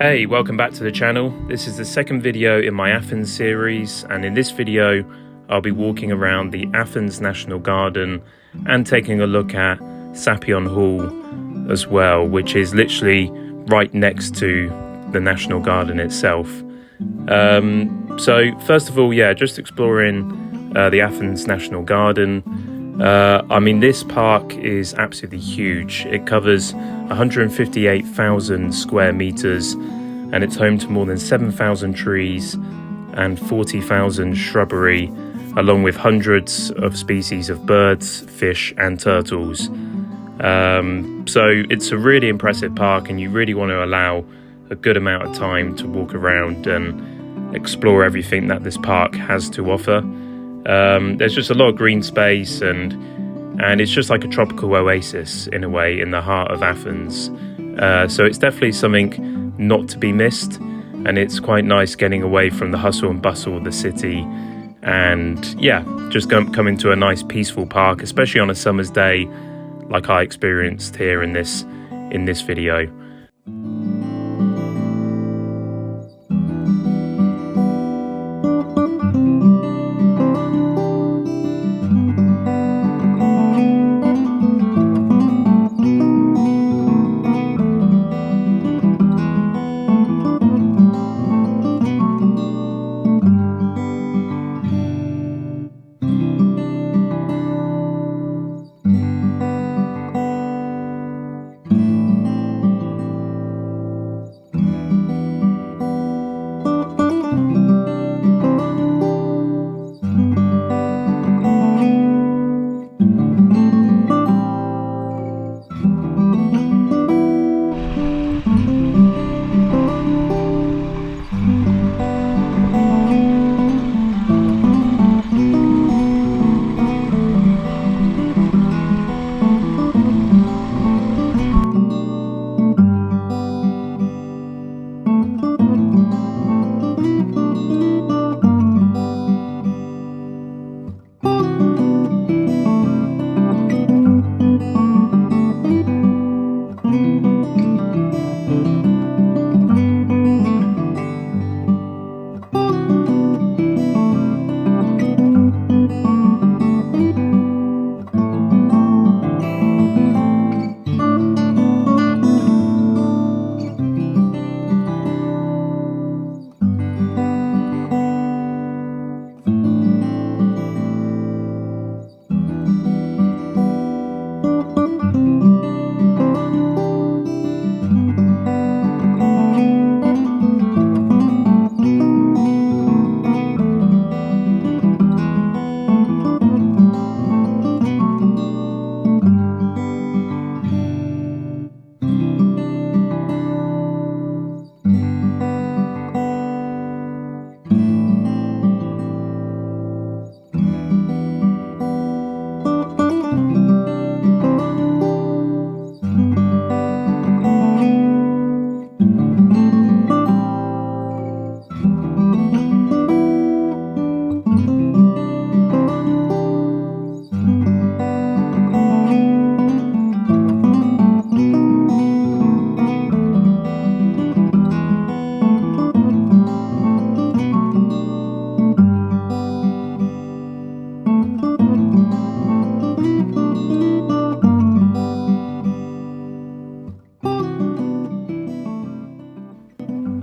Hey, welcome back to the channel. This is the second video in my Athens series, and in this video I'll be walking around the Athens National Garden and taking a look at Zappeion Hall as well, which is literally right next to the National Garden itself. So first of all, just exploring the Athens National Garden. This park is absolutely huge. It covers 158,000 square meters, and it's home to more than 7,000 trees and 40,000 shrubbery, along with hundreds of species of birds, fish and turtles. So it's a really impressive park, and you really want to allow a good amount of time to walk around and explore everything that this park has to offer. There's just a lot of green space, and it's just like a tropical oasis in a way in the heart of Athens. So it's definitely something not to be missed, and it's quite nice getting away from the hustle and bustle of the city and just come into a nice peaceful park, especially on a summer's day like I experienced here in this video.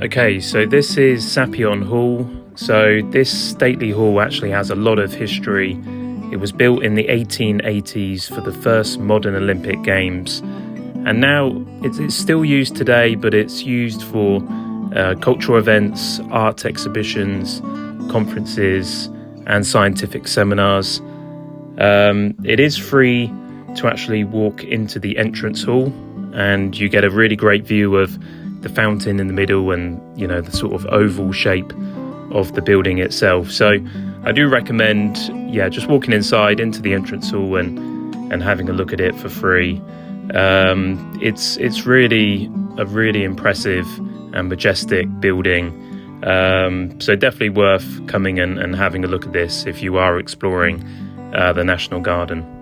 Okay, so this is Zappeion Hall. So this stately hall actually has a lot of history. It was built in the 1880s for the first modern Olympic Games, and now it's still used today, but it's used for cultural events, art exhibitions, conferences and scientific seminars. It is free to actually walk into the entrance hall, and you get a really great view of the fountain in the middle and the sort of oval shape of the building itself. So I do recommend just walking inside into the entrance hall and having a look at it for free. It's really a really impressive and majestic building, so definitely worth coming and having a look at this if you are exploring the National Garden.